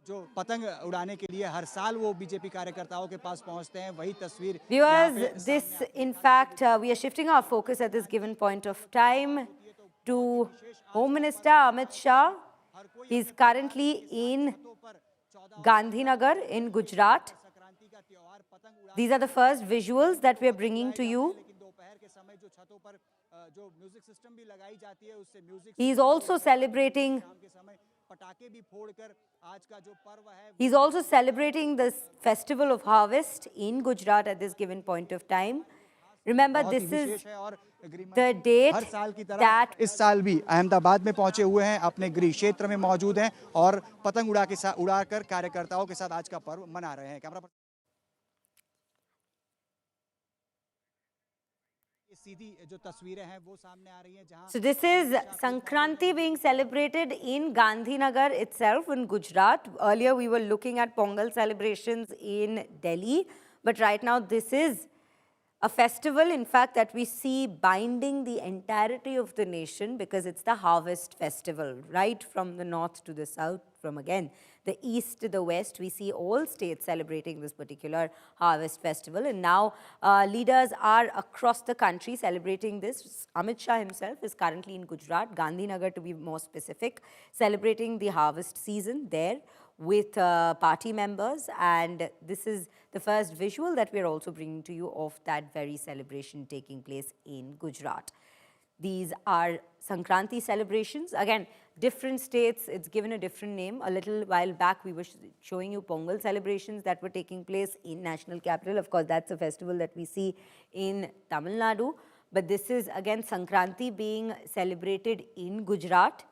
जो पतंग उड़ाने के लिए हर साल वो बीजेपी कार्यकर्ताओं के पास पहुंचते हैं, वही तस्वीर Viewers, this in fact, we are shifting our focus at this given point of time to Home Minister Amit Shah. He's currently in Gandhinagar in Gujarat. These are the first visuals that we are bringing to you. He is also celebrating this festival of harvest in Gujarat at this given point of time. Remember, this is the date हर साल की तरह that इस साल भी अहमदाबाद में पहुंचे हुए हैं, अपने गृह क्षेत्र में मौजूद हैं और पतंग उड़ाकर कार्यकर्ताओं के साथ आज का पर्व मना रहे हैं। कैमरा सीधी जो तस्वीरें हैं वो सामने आ रही हैं जहां So this is Sankranti being celebrated in Gandhinagar itself in Gujarat. Earlier we were looking at Pongal celebrations in Delhi, but right now this is a festival, in fact, that we see binding the entirety of the nation because it's the harvest festival, right from the north to the south, from again the east to the west. We see all states celebrating this particular harvest festival, and now leaders are across the country celebrating this. Amit Shah himself is currently in Gujarat, Gandhinagar to be more specific, celebrating the harvest season there with party members, and this is the first visual that we are also bringing to you of that very celebration taking place in Gujarat. These are Sankranti celebrations. Again, different states, it's given a different name. A little while back, we were showing you Pongal celebrations that were taking place in National Capital. Of course, that's a festival that we see in Tamil Nadu. But this is, again, Sankranti being celebrated in Gujarat.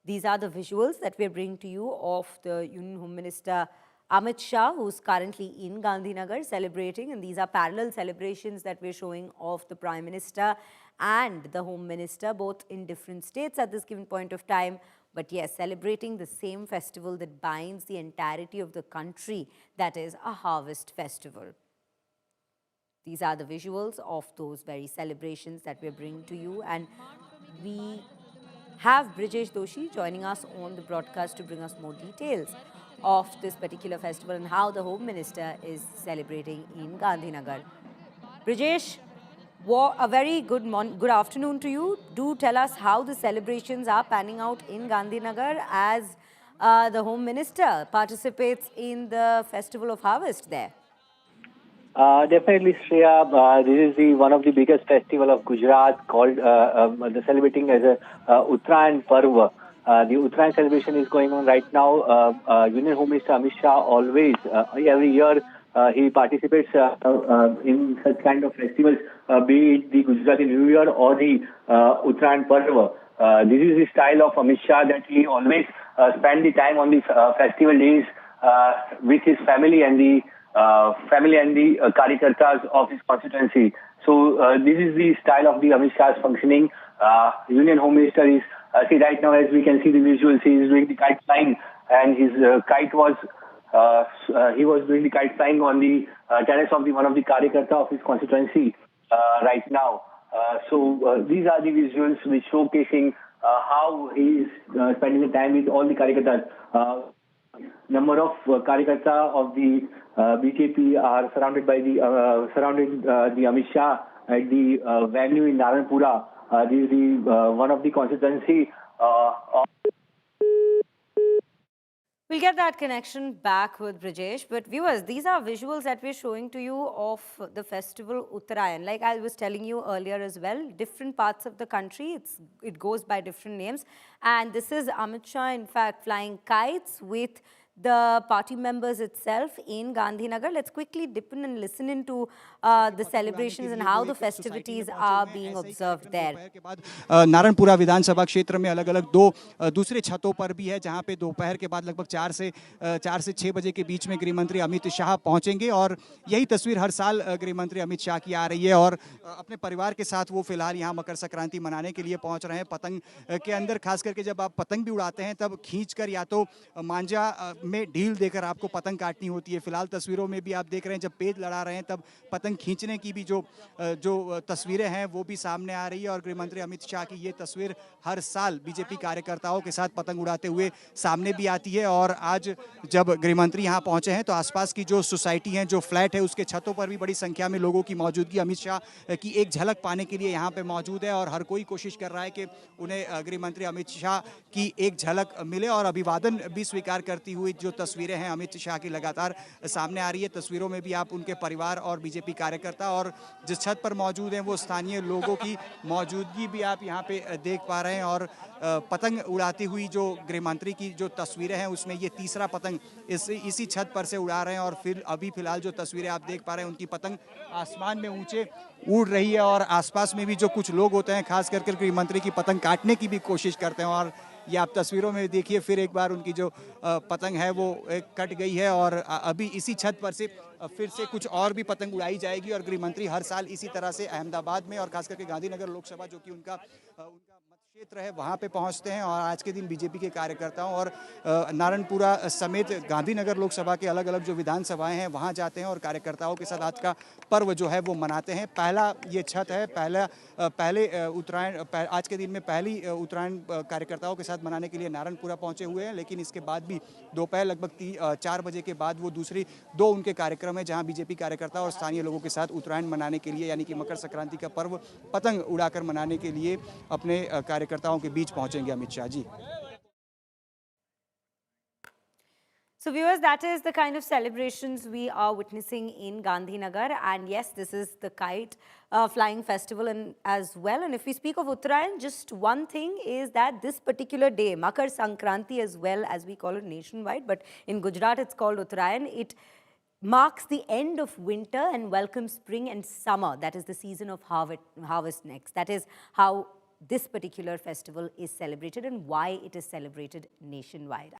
These are the visuals that we are bringing to you of the Union Home Minister Amit Shah, who's currently in Gandhinagar celebrating, and these are parallel celebrations that we're showing of the Prime Minister and the Home Minister, both in different states at this given point of time, but yes, celebrating the same festival that binds the entirety of the country, that is a harvest festival. These are the visuals of those very celebrations that we're bringing to you, and we have Brijesh Doshi joining us on the broadcast to bring us more details of this particular festival and how the Home Minister is celebrating in Gandhinagar. Brijesh, a very good afternoon to you. Do tell us how the celebrations are panning out in Gandhinagar as the Home Minister participates in the Festival of Harvest there. Definitely, Shreya. This is one of the biggest festival of Gujarat, called celebrating as a Uttarayan Parva. The Uttarayan celebration is going on right now. Union Home Minister Amit Shah always, every year, he participates in such kind of festivals, be it the Gujarati New Year or the Uttarayan Parva. This is the style of Amit Shah, that he always spend the time on the festival days with his family and the Karyakartas of his constituency. So this is the style of the Amit Shah's functioning. Union Home Minister is, see right now, as we can see the visuals, he is doing the kite flying, and his kite was, he was doing the kite flying on the terrace of one of the Karyakarta of his constituency right now. So these are the visuals which showcasing how he is spending the time with all the Karyakartas. Number of Karyakarta of the BJP are surrounded by the Amit Shah at the venue in Naranpura. This is the one of the constituency. We'll get that connection back with Brijesh. But viewers, these are visuals that we're showing to you of the festival Uttarayan. Like I was telling you earlier as well, different parts of the country, it goes by different names. And this is Amit Shah, in fact, flying kites with the party members itself in Gandhinagar. Let's quickly dip in and listen into the celebrations and how the festivities are being observed there. Narayanpura विधानसभा क्षेत्र में अलग-अलग दो दूसरे छतों पर भी है, जहां पे दोपहर के बाद लगभग 4 से 6 बजे के बीच में गृह मंत्री अमित शाह पहुंचेंगे और यही तस्वीर हर साल गृह मंत्री अमित शाह की आ रही है और अपने परिवार के साथ वो फिलहाल यहां मकर संक्रांति मनाने के लिए पहुंच रहे हैं। पतंग के अंदर खास करके जब आप पतंग भी उड़ाते हैं तब खींचकर या तो मांझा में ढील देकर आपको पतंग काटनी होती है। फिलहाल तस्वीरों में भी आप देख रहे हैं जब पेज लड़ा रहे हैं तब पतंग खींचने की भी जो तस्वीरें हैं वो भी सामने आ रही है। और गृह मंत्री अमित शाह की ये तस्वीर हर साल बीजेपी कार्यकर्ताओं के साथ पतंग उड़ाते हुए सामने भी आती है। और आज जब गृह मंत्री यहाँ पहुंचे हैं तो आसपास की जो सोसाइटी है, जो फ्लैट है, उसके छतों पर भी बड़ी संख्या में लोगों की मौजूदगी अमित शाह की एक झलक पाने के लिए यहाँ पे मौजूद है। और हर कोई कोशिश कर रहा है कि उन्हें गृह मंत्री अमित शाह की एक झलक मिले और अभिवादन भी स्वीकार करती हुई जो तस्वीरें हैं अमित शाह की लगातार सामने आ रही है। तस्वीरों में भी आप उनके परिवार और बीजेपी कार्यकर्ता और जिस छत पर मौजूद हैं वो स्थानीय लोगों की मौजूदगी भी आप यहाँ पे देख पा रहे हैं। और पतंग उड़ाती हुई जो गृह मंत्री की जो तस्वीरें हैं उसमें ये तीसरा पतंग इसी छत पर से उड़ा रहे हैं। और फिर अभी फिलहाल जो तस्वीरें आप देख पा रहे हैं उनकी पतंग आसमान में ऊंचे उड़ रही है। और आसपास में भी जो कुछ लोग होते हैं खास करके गृह मंत्री की पतंग काटने की भी कोशिश करते हैं। और ये आप तस्वीरों में देखिए फिर एक बार उनकी जो पतंग है वो कट गई है। और अभी इसी छत पर से फिर से कुछ और भी पतंग उड़ाई जाएगी। और गृह मंत्री हर साल इसी तरह से अहमदाबाद में और खास करके गांधीनगर लोकसभा जो कि उनका मत क्षेत्र है वहाँ पे पहुँचते हैं। और आज के दिन बीजेपी के कार्यकर्ताओं और नारायणपुरा समेत गांधीनगर लोकसभा के अलग अलग जो विधानसभाएं हैं वहाँ जाते हैं और कार्यकर्ताओं के साथ आज का पर्व जो है वो मनाते हैं। पहला ये छठ है, पहले उत्तरायण आज के दिन में पहली उत्तरायण कार्यकर्ताओं के साथ मनाने के लिए नारायणपुरा पहुंचे हुए हैं। लेकिन इसके बाद भी दोपहर लगभग 4 बजे के बाद वो दूसरी 2 उनके कार्यक्रम है जहां बीजेपी कार्यकर्ता और स्थानीय लोगों के साथ उत्तरायण मनाने के लिए यानी कि मकर संक्रांति का पर्व पतंग उड़ाकर मनाने के लिए अपने कार्यकर्ताओं के बीच पहुंचेंगे Amit Shah ji. So viewers, that is the kind of celebrations we are witnessing in Gandhinagar. And yes, this is the kite flying festival and as well. And if we speak of Uttarayan, just one thing is that this particular day, Makar Sankranti as well, as we call it nationwide, but in Gujarat it's called Uttarayan. It marks the end of winter and welcomes spring and summer. That is the season of harvest next. That is how this particular festival is celebrated and why it is celebrated nationwide.